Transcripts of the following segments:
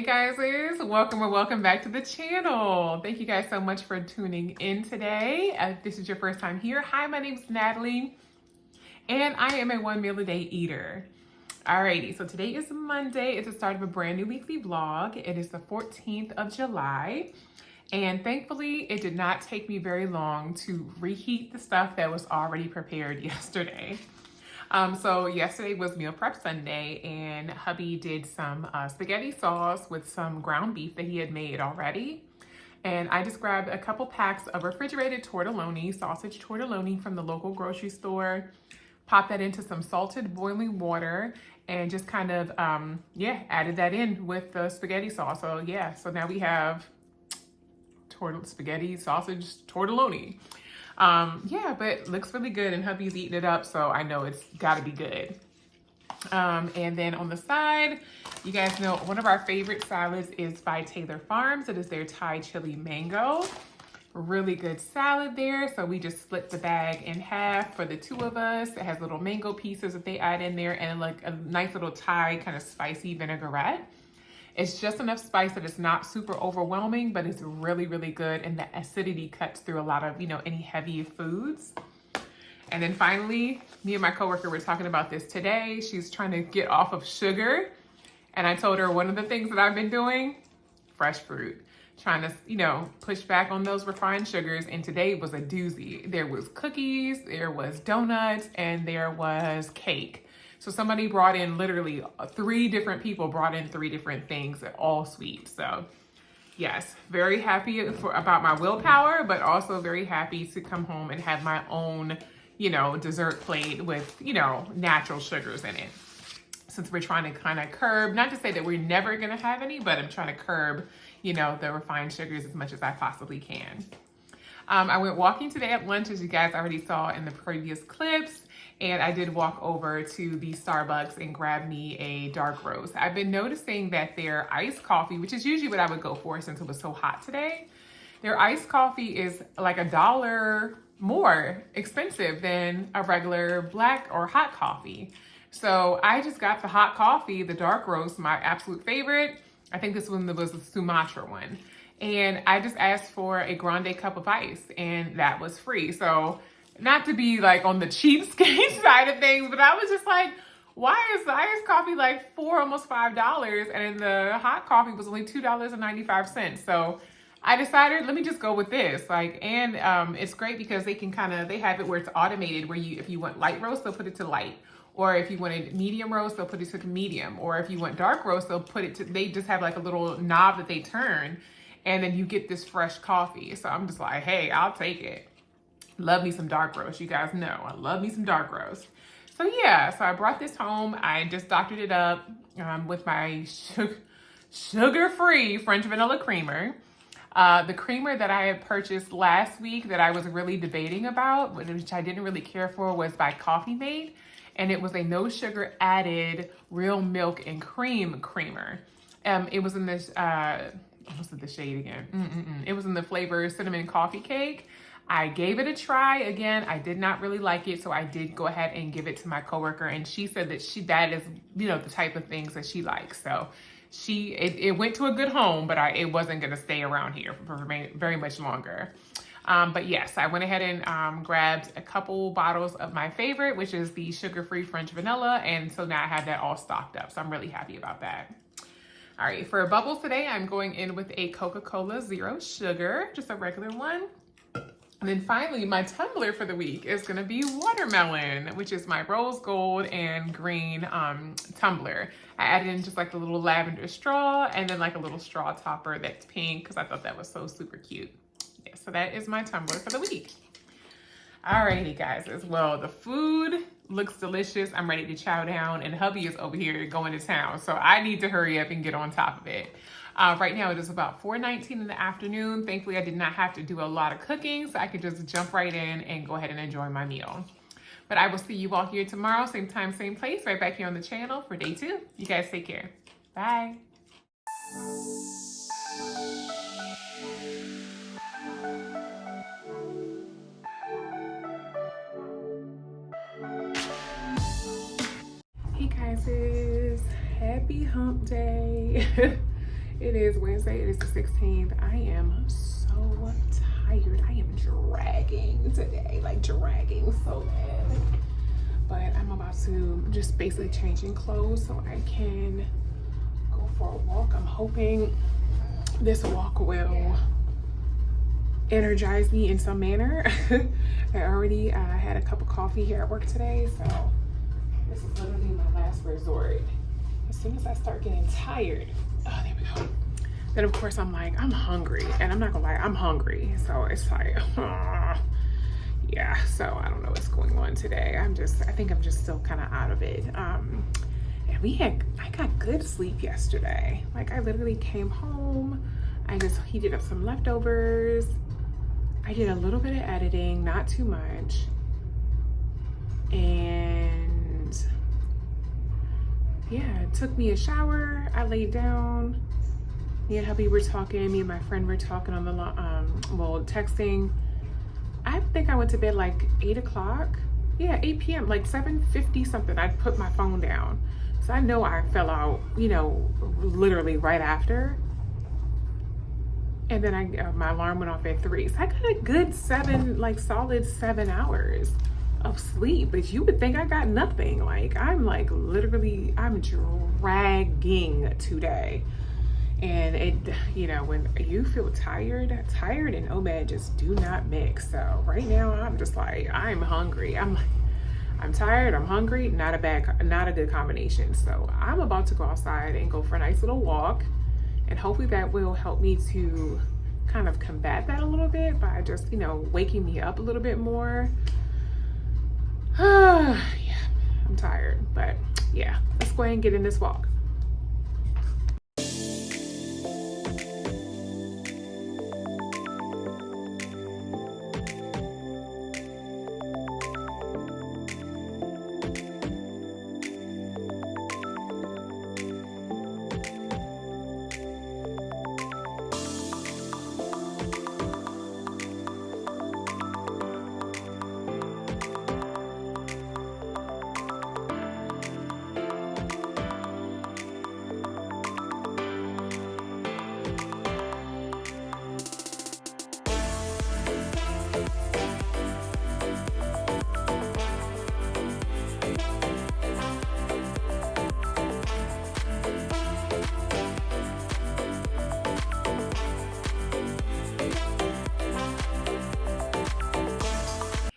Hey guys, welcome or welcome back to the channel. Thank you guys so much for tuning in today. If this is your first time here, hi, my name is Natalie, and I am a one meal a day eater. Alrighty, so today is Monday. It's the start of a brand new weekly vlog. It is the 14th of July, and thankfully it did not take me very long to reheat the stuff that was already prepared yesterday. So yesterday was meal prep Sunday, and hubby did some spaghetti sauce with some ground beef that he had made already. And I just grabbed a couple packs of refrigerated tortelloni, sausage tortelloni from the local grocery store, popped that into some salted boiling water, and just kind of, added that in with the spaghetti sauce. So now we have spaghetti sausage tortelloni. But looks really good, and hubby's eating it up, so I know it's gotta be good. And then on the side, you guys know one of our favorite salads is by Taylor Farms. It is their Thai chili mango. Really good salad there. So we just split the bag in half for the two of us. It has little mango pieces that they add in there and like a nice little Thai kind of spicy vinaigrette. It's just enough spice that it's not super overwhelming, but it's really, really good. And the acidity cuts through a lot of, any heavy foods. And then finally, me and my coworker were talking about this today. She's trying to get off of sugar. And I told her one of the things that I've been doing, fresh fruit. Trying to, push back on those refined sugars. And today was a doozy. There was cookies, there was donuts, and there was cake. So somebody brought in literally 3 different people brought in 3 different things, all sweet. So yes, very happy about my willpower, but also very happy to come home and have my own, dessert plate with, natural sugars in it. Since we're trying to kind of curb, not to say that we're never gonna have any, but I'm trying to curb, the refined sugars as much as I possibly can. I went walking today at lunch, as you guys already saw in the previous clips. And I did walk over to the Starbucks and grab me a dark roast. I've been noticing that their iced coffee, which is usually what I would go for since it was so hot today, their iced coffee is like $1 more expensive than a regular black or hot coffee. So I just got the hot coffee, the dark roast, my absolute favorite. I think this one was the Sumatra one. And I just asked for a grande cup of ice, and that was free. So not to be like on the cheapskate side of things, but I was just like, why is the iced coffee like almost $5 and the hot coffee was only $2.95? So I decided, let me just go with this. It's great because they have it where it's automated, where if you want light roast, they'll put it to light. Or if you wanted medium roast, they'll put it to medium. Or if you want dark roast, they just have like a little knob that they turn, and then you get this fresh coffee. So I'm just like, hey, I'll take it. Love me some dark roast. You guys know I love me some dark roast. So I brought this home. I just doctored it up with my sugar-free French vanilla creamer. The creamer that I had purchased last week that I was really debating about, which I didn't really care for, was by Coffee Mate. And it was a no sugar added real milk and cream creamer. It was in this, what's the shade again? It was in the flavor cinnamon coffee cake. I gave it a try. Again, I did not really like it, so I did go ahead and give it to my coworker, and she said that is, the type of things that she likes. So it went to a good home, but it wasn't gonna stay around here for very much longer. But yes, I went ahead and grabbed a couple bottles of my favorite, which is the sugar-free French vanilla, and so now I have that all stocked up. So I'm really happy about that. All right, for bubbles today, I'm going in with a Coca-Cola Zero Sugar, just a regular one. And then finally, my tumbler for the week is gonna be watermelon, which is my rose gold and green tumbler. I added in just like a little lavender straw and then like a little straw topper that's pink because I thought that was so super cute. Yeah, so that is my tumbler for the week. Alrighty guys, as well, the food looks delicious. I'm ready to chow down, and hubby is over here going to town. So I need to hurry up and get on top of it. Right now it is about 4:19 in the afternoon. Thankfully, I did not have to do a lot of cooking, so I could just jump right in and go ahead and enjoy my meal. But I will see you all here tomorrow, same time, same place, right back here on the channel for day 2. You guys take care. Bye. Hey guys, happy hump day. It is Wednesday. It is the 16th. I am so tired. I am dragging today, like dragging so bad. But I'm about to just basically changing clothes so I can go for a walk. I'm hoping this walk will energize me in some manner. I already had a cup of coffee here at work today, so this is literally my last resort. As soon as I start getting tired, oh, there we go. Then of course I'm like, I'm hungry, and I'm not gonna lie, I'm hungry. So it's like, yeah. So I don't know what's going on today. I think I'm just still kind of out of it. And I got good sleep yesterday. Like I literally came home, I just heated up some leftovers. I did a little bit of editing, not too much. And yeah, took me a shower. I laid down. Me and hubby were talking. Me and my friend were talking on the texting. I think I went to bed like 8 o'clock. Yeah, 8 p.m. like 7:50 something. I put my phone down, so I know I fell out. Literally right after. And then my alarm went off at 3. So I got a good solid 7 hours of sleep. But you would think I got nothing. Like I'm dragging today. And when you feel tired and OMAD just do not mix. So right now I'm just like, I'm hungry. I'm tired, I'm hungry, not a good combination. So I'm about to go outside and go for a nice little walk. And hopefully that will help me to kind of combat that a little bit by just, waking me up a little bit more. Yeah, I'm tired, but yeah, let's go ahead and get in this walk.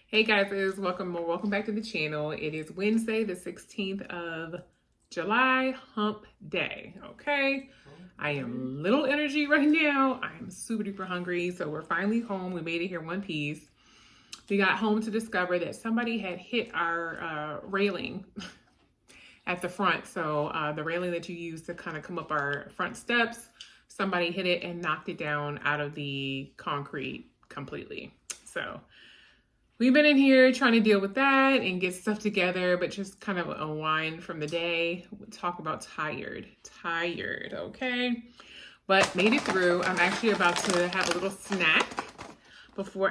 Hey guys, welcome back to the channel. It is Wednesday, the 16th of July, hump day, okay? I am little energy right now. I am super duper hungry, so we're finally home. We made it here one piece. We got home to discover that somebody had hit our railing at the front. So the railing that you use to kind of come up our front steps, somebody hit it and knocked it down out of the concrete completely. So we've been in here trying to deal with that and get stuff together, but just kind of unwind from the day. We'll talk about tired, okay? But made it through. I'm actually about to have a little snack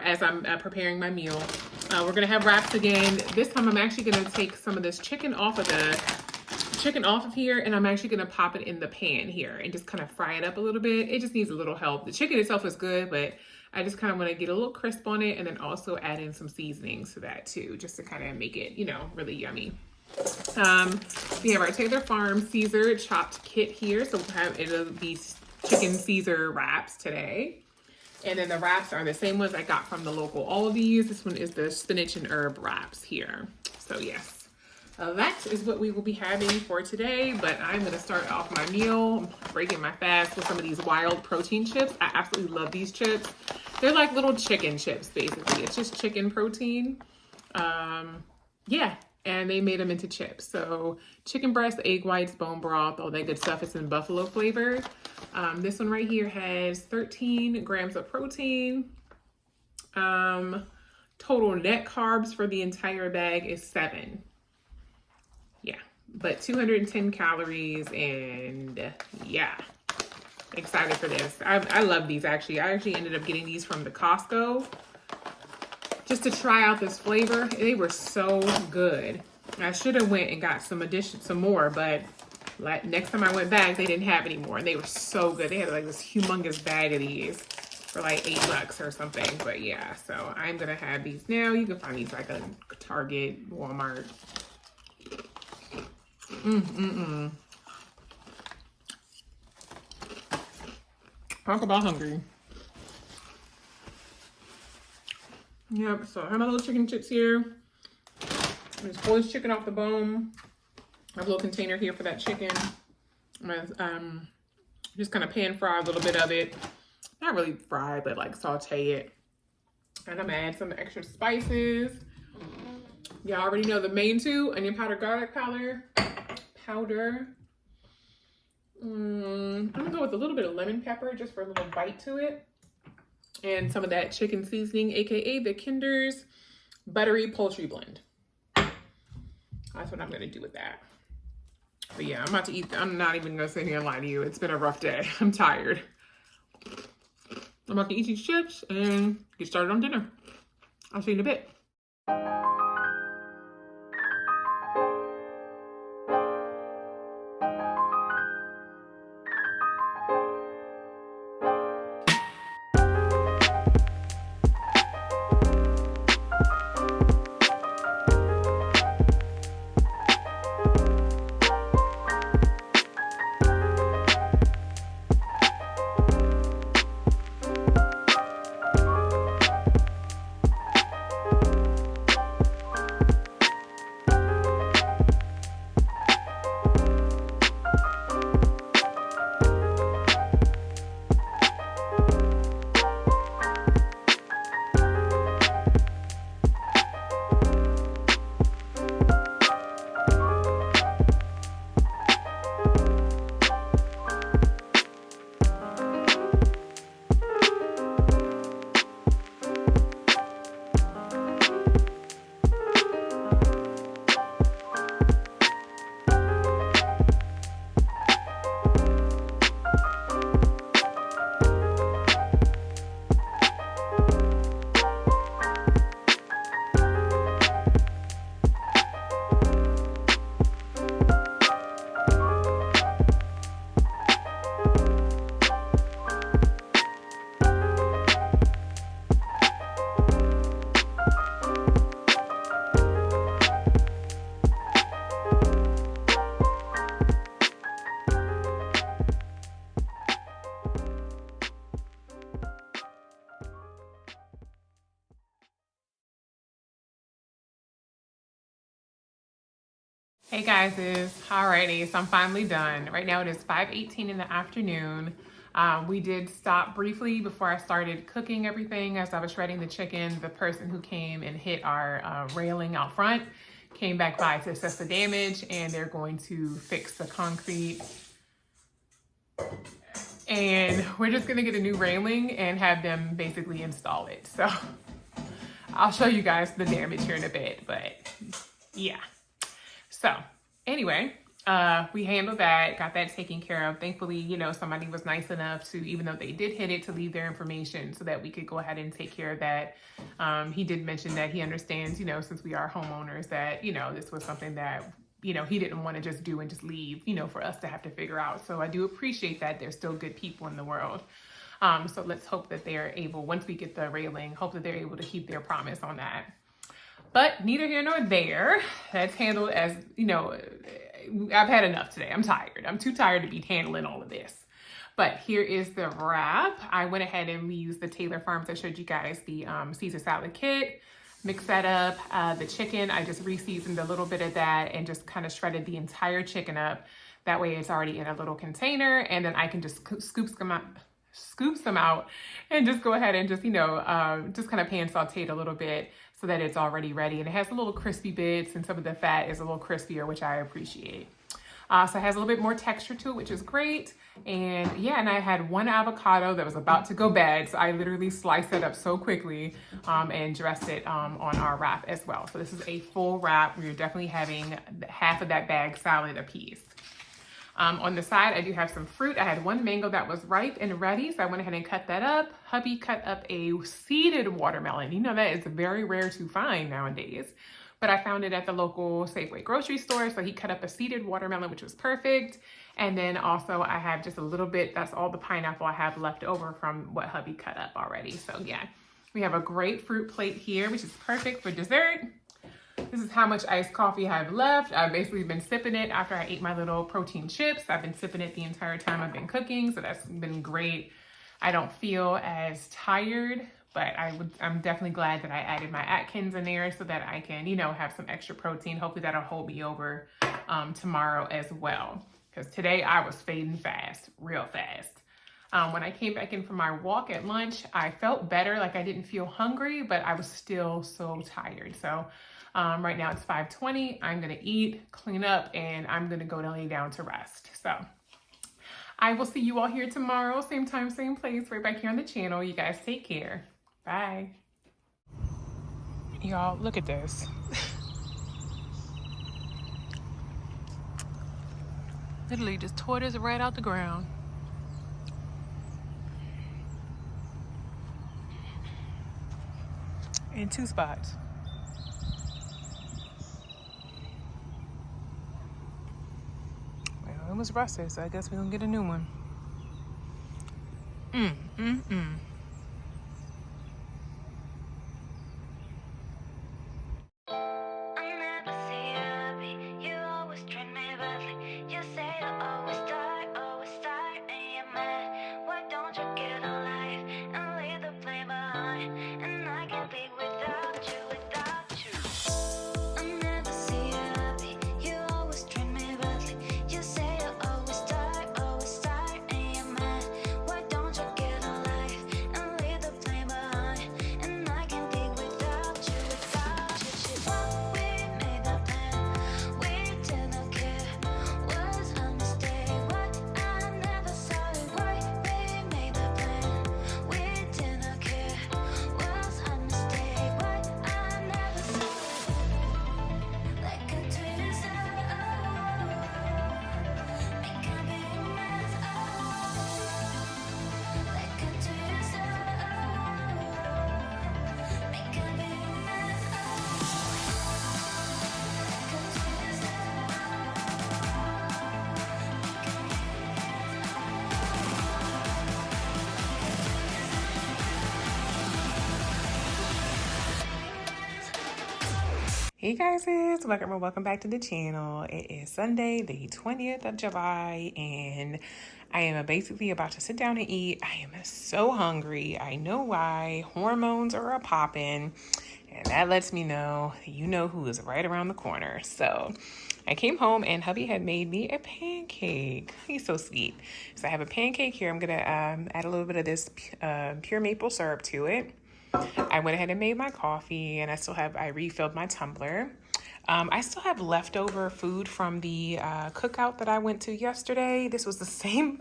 as I'm preparing my meal. We're gonna have wraps again. This time I'm actually gonna take some of this chicken off of here, and I'm actually gonna pop it in the pan here and just kind of fry it up a little bit. It just needs a little help. The chicken itself is good, but I just kind of want to get a little crisp on it, and then also add in some seasonings to that too, just to kind of make it, really yummy. We have our Taylor Farm Caesar chopped kit here. So it'll be chicken Caesar wraps today. And then the wraps are the same ones I got from the local Aldi's. This one is the spinach and herb wraps here. So yes. That is what we will be having for today, but I'm going to start off my meal, breaking my fast with some of these wild protein chips. I absolutely love these chips. They're like little chicken chips, basically. It's just chicken protein. Yeah, and they made them into chips. So chicken breast, egg whites, bone broth, all that good stuff. It's in buffalo flavor. This one right here has 13 grams of protein. Total net carbs for the entire bag is 7. Yeah, but 210 calories, and yeah, excited for this. I love these actually. I actually ended up getting these from the Costco just to try out this flavor. They were so good. I should have went and got some more, but Like next time I went back, they didn't have any more, and they were so good. They had like this humongous bag of these for like $8 or something. But yeah, so I'm gonna have these now. You can find these like at Target, Walmart. Talk about hungry. Yep, so I have my little chicken chips here. Just pull this chicken off the bone. I have a little container here for that chicken. I'm gonna just kind of pan fry a little bit of it. Not really fry, but like saute it. And I'm gonna add some extra spices. Y'all already know the main two: onion powder, garlic powder. I'm gonna go with a little bit of lemon pepper just for a little bite to it. And some of that chicken seasoning, aka the Kinder's buttery poultry blend. That's what I'm gonna do with that. But yeah, I'm about to eat. I'm not even gonna sit here and lie to you. It's been a rough day. I'm tired. I'm about to eat these chips and get started on dinner. I'll see you in a bit. Hey guys, alrighty, so I'm finally done. Right now it is 5:18 in the afternoon. We did stop briefly before I started cooking everything. As I was shredding the chicken, the person who came and hit our railing out front came back by to assess the damage, and they're going to fix the concrete. And we're just gonna get a new railing and have them basically install it. So I'll show you guys the damage here in a bit, but yeah. So anyway, we handled that, got that taken care of. Thankfully, you know, somebody was nice enough to, even though they did hit it, to leave their information so that we could go ahead and take care of that. He did mention that he understands, you know, since we are homeowners, that, you know, this was something that, you know, he didn't want to just do and just leave, you know, for us to have to figure out. So I do appreciate that there's still good people in the world. So let's hope that they're able, once we get the railing, hope that they're able to keep their promise on that. But neither here nor there. That's handled as, you know, I've had enough today. I'm tired. I'm too tired to be handling all of this. But here is the wrap. I went ahead and we used the Taylor Farms. I showed you guys the Caesar salad kit. Mix that up. The chicken, I just re-seasoned a little bit of that and just kind of shredded the entire chicken up. That way it's already in a little container, and then I can just scoop some out and just go ahead and just, you know, just kind of pan saute it a little bit so that it's already ready. And it has a little crispy bits, and some of the fat is a little crispier, which I appreciate. So it has a little bit more texture to it, which is great. And yeah, and I had one avocado that was about to go bad. So I literally sliced it up so quickly and dressed it on our wrap as well. So this is a full wrap. We're definitely having half of that bag salad a piece. On the side, I do have some fruit. I had one mango that was ripe and ready, so I went ahead and cut that up. Hubby cut up a seeded watermelon. You know, that is very rare to find nowadays, but I found it at the local Safeway grocery store. So he cut up a seeded watermelon, which was perfect. And then also I have just a little bit, that's all the pineapple I have left over from what hubby cut up already. So yeah, we have a great fruit plate here, which is perfect for dessert. This is how much iced coffee I have left. I've basically been sipping it after I ate my little protein chips. I've been sipping it the entire time I've been cooking, so that's been great. I don't feel as tired, but I'm definitely glad that I added my Atkins in there so that I can, you know, have some extra protein. Hopefully that'll hold me over tomorrow as well, because today I was fading fast, real fast. When I came back in from my walk at lunch, I felt better, like I didn't feel hungry, but I was still so tired. So right now it's 5:20. I'm gonna eat, clean up, and I'm gonna go to lay down to rest. So I will see you all here tomorrow, same time, same place, right back here on the channel. You guys take care. Bye. Y'all, look at this. Literally just tore this right out the ground. In 2 spots. Well, it was rusted, so I guess we're gonna get a new one. Hey guys, welcome back to the channel. It is Sunday, the 20th of July, and I am basically about to sit down and eat. I am so hungry. I know why. Hormones are a-popping, and that lets me know you know who is right around the corner. So I came home and hubby had made me a pancake. He's so sweet. So I have a pancake here. I'm gonna add a little bit of this pure maple syrup to it. I went ahead and made my coffee, and I refilled my tumbler. I still have leftover food from the cookout that I went to yesterday. This was the same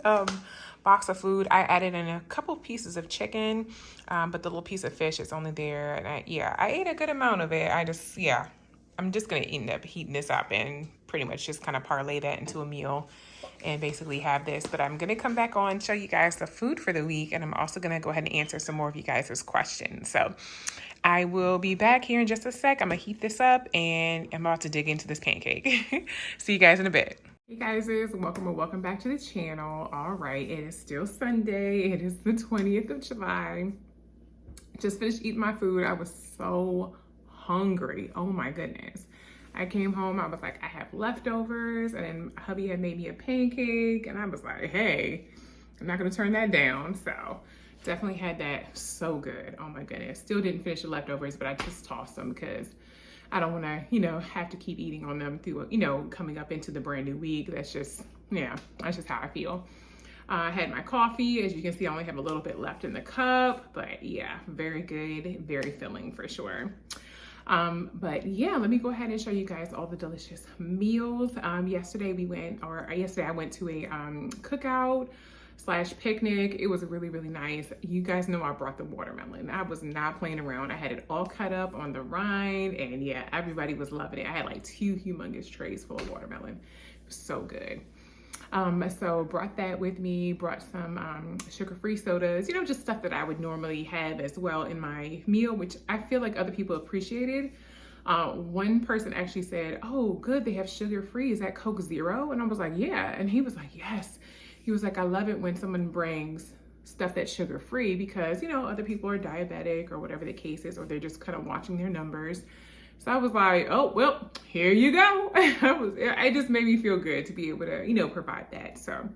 box of food. I added in a couple pieces of chicken, but the little piece of fish is only there. And I ate a good amount of it. I'm just going to end up heating this up and pretty much just kind of parlay that into a meal and basically have this. But I'm going to come back on, show you guys the food for the week, and I'm also going to go ahead and answer some more of you guys' questions. So I will be back here in just a sec. I'm going to heat this up, and I'm about to dig into this pancake. See you guys in a bit. Hey guys, welcome back to the channel. All right, it is still Sunday. It is the 20th of July. Just finished eating my food. I was so hungry. Oh my goodness. I came home, I was like, I have leftovers, and then hubby had made me a pancake, and I was like, hey, I'm not gonna turn that down. So definitely had that. So good. Oh my goodness. Still didn't finish the leftovers, but I just tossed them because I don't wanna, have to keep eating on them through, coming up into the brand new week. That's just how I feel. I had my coffee. As you can see, I only have a little bit left in the cup, but yeah, very good, very filling for sure. But yeah, let me go ahead and show you guys all the delicious meals. Yesterday I went to a cookout / picnic. It was really, really nice. You guys know I brought the watermelon. I was not playing around. I had it all cut up on the rind, and yeah, everybody was loving it. I had like 2 humongous trays full of watermelon. It was so good. So brought that with me, brought some sugar-free sodas, you know, just stuff that I would normally have as well in my meal, which I feel like other people appreciated. One person actually said, "Oh, good, they have sugar-free. Is that Coke Zero?" And I was like, "Yeah." And he was like, "Yes." He was like, "I love it when someone brings stuff that's sugar-free because, you know, other people are diabetic or whatever the case is, or they're just kind of watching their numbers." So I was like, "Oh, well, here you go." It just made me feel good to be able to, you know, provide that. So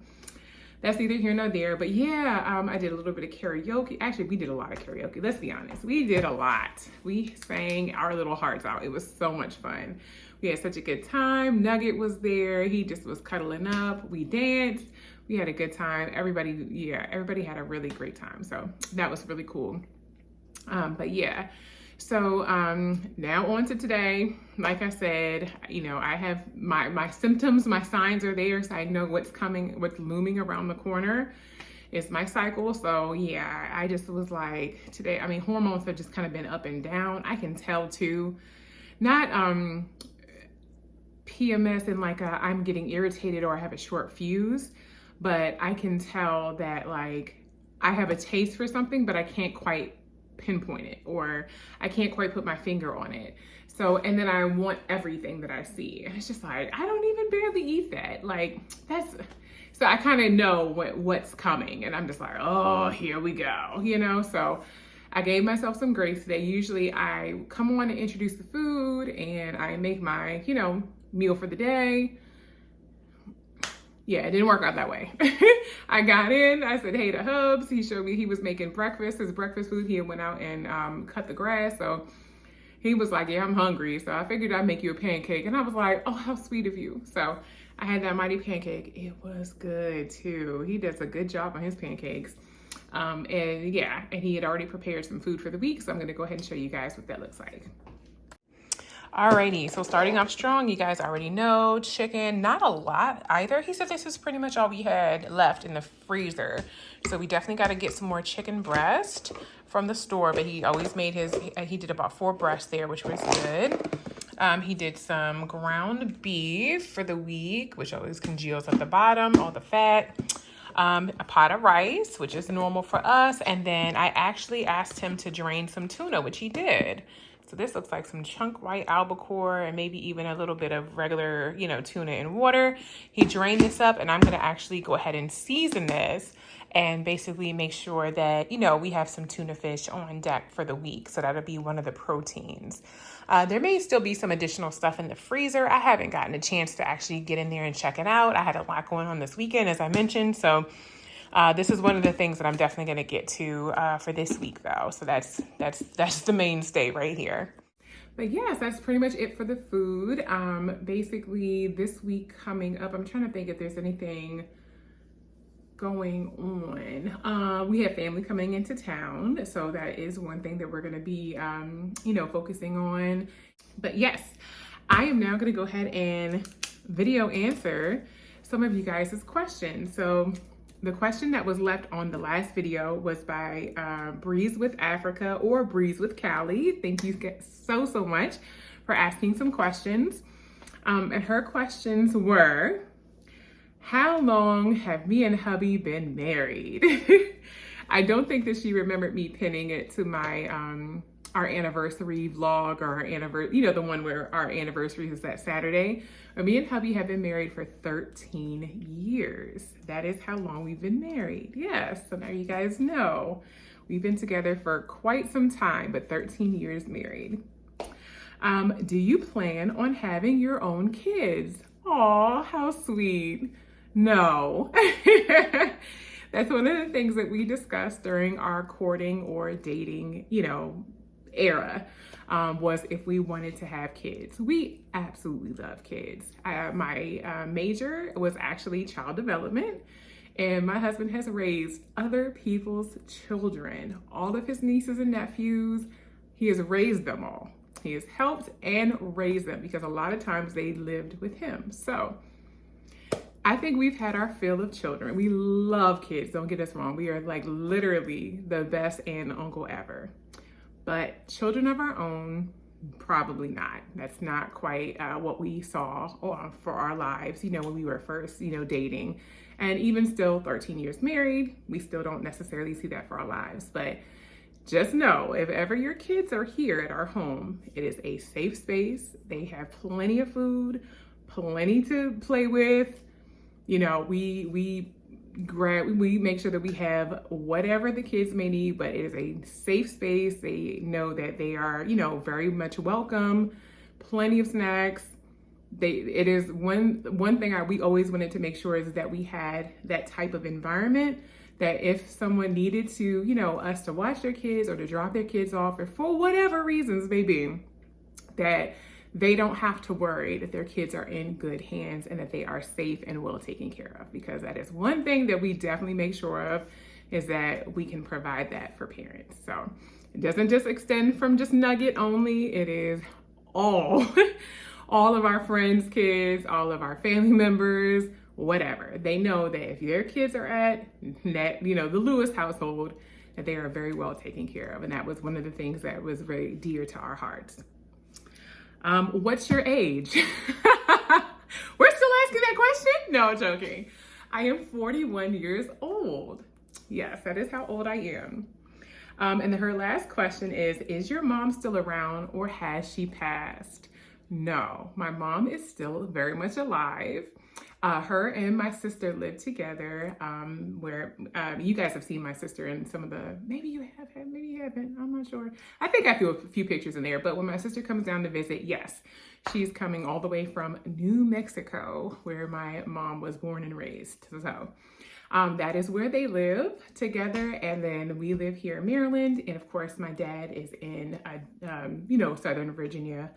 that's neither here nor there. But yeah, I did a little bit of karaoke. Actually, we did a lot of karaoke. Let's be honest. We did a lot. We sang our little hearts out. It was so much fun. We had such a good time. Nugget was there. He just was cuddling up. We danced. We had a good time. Everybody had a really great time. So that was really cool. But yeah. So now on to today. Like I said, you know, I have my symptoms, my signs are there, so I know what's coming, what's looming around the corner is my cycle. So yeah, I just was like today, I mean, hormones have just kind of been up and down. I can tell too, not PMS and like I'm getting irritated or I have a short fuse, but I can tell that like I have a taste for something, but I can't quite pinpoint it, or I can't quite put my finger on it. So, and then I want everything that I see. And it's just like, I don't even barely eat that. Like so I kind of know what's coming, and I'm just like, oh, here we go, you know? So I gave myself some grace today. Usually I come on and introduce the food and I make my, you know, meal for the day. Yeah, it didn't work out that way. I got in, I said hey to Hubs. He showed me he was making breakfast, his breakfast food. He went out and cut the grass. So he was like, yeah, I'm hungry. So I figured I'd make you a pancake. And I was like, oh, how sweet of you. So I had that mighty pancake. It was good too. He does a good job on his pancakes. And yeah, and he had already prepared some food for the week. So I'm gonna go ahead and show you guys what that looks like. Alrighty, so starting off strong, you guys already know, chicken, not a lot either. He said this is pretty much all we had left in the freezer. So we definitely got to get some more chicken breast from the store, but he always made he did about 4 breasts there, which was good. He did some ground beef for the week, which always congeals at the bottom, all the fat. A pot of rice, which is normal for us. And then I actually asked him to drain some tuna, which he did. So this looks like some chunk white albacore and maybe even a little bit of regular, you know, tuna in water. He drained this up, and I'm going to actually go ahead and season this and basically make sure that, you know, we have some tuna fish on deck for the week. So that'll be one of the proteins. There may still be some additional stuff in the freezer. I haven't gotten a chance to actually get in there and check it out. I had a lot going on this weekend, as I mentioned. So this is one of the things that I'm definitely going to get to for this week, though. So that's the mainstay right here. But yes, that's pretty much it for the food. Basically, this week coming up, I'm trying to think if there's anything going on. We have family coming into town, so that is one thing that we're going to be, you know, focusing on. But yes, I am now going to go ahead and video answer some of you guys' questions. So the question that was left on the last video was by Breeze with Africa, or Breeze with Cali. Thank you so much for asking some questions. And her questions were, how long have me and hubby been married? I don't think that she remembered me pinning it to my our anniversary vlog, or our anniversary, you know, the one where our anniversary is that Saturday. But me and hubby have been married for 13 years. That is how long we've been married. Yes, so now you guys know. We've been together for quite some time, but 13 years married. Do you plan on having your own kids? Aw, how sweet. No. That's one of the things that we discussed during our courting or dating, you know, era, was if we wanted to have kids. We absolutely love kids. My major was actually child development, and my husband has raised other people's children, all of his nieces and nephews. He has raised them all. He has helped and raised them because a lot of times they lived with him. So I think we've had our fill of children. We love kids, don't get us wrong. We are like literally the best aunt and uncle ever. But children of our own, Probably not. That's not quite what we saw for our lives, when we were first, dating. And even still 13 years married, we still don't necessarily see that for our lives. But just know, if ever your kids are here at our home, it is a safe space. They have plenty of food, plenty to play with. We make sure that we have whatever the kids may need, but it is a safe space. They know that they are, very much welcome, plenty of snacks. It is one thing we always wanted to make sure is that we had that type of environment that if someone needed to, us to watch their kids or to drop their kids off, or for whatever reasons may be, that they don't have to worry that their kids are in good hands and that they are safe and well taken care of, because that is one thing that we definitely make sure of, is that we can provide that for parents. So it doesn't just extend from just Nugget only. It is all of our friends' kids, all of our family members, whatever. They know that if their kids are at that, the Lewis household, that they are very well taken care of. And that was one of the things that was very dear to our hearts. What's your age? We're still asking that question? No, joking. I am 41 years old. Yes, that is how old I am. And then her last question is your mom still around or has she passed? No, my mom is still very much alive. Her and my sister live together, where you guys have seen my sister in some of the, maybe you have, maybe you haven't, I'm not sure. I think I threw a few pictures in there, but when my sister comes down to visit, yes, she's coming all the way from New Mexico, where my mom was born and raised. So that is where they live together. And then we live here in Maryland. And of course, my dad is in, Southern Virginia.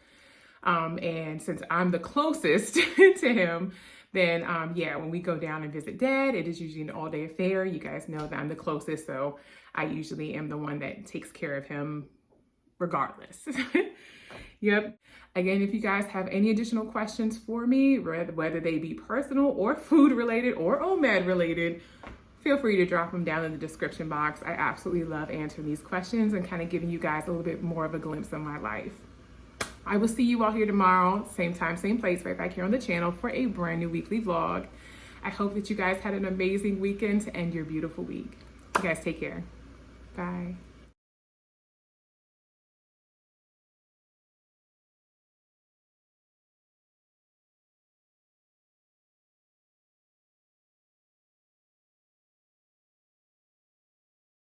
And since I'm the closest to him, then when we go down and visit Dad, it is usually an all-day affair. You guys know that I'm the closest, so I usually am the one that takes care of him regardless. Yep. Again, if you guys have any additional questions for me, whether they be personal or food related or OMAD related, feel free to drop them down in the description box. I absolutely love answering these questions and kind of giving you guys a little bit more of a glimpse of my life. I will see you all here tomorrow, same time, same place, right back here on the channel for a brand new weekly vlog. I hope that you guys had an amazing weekend to end your beautiful week. You guys take care. Bye.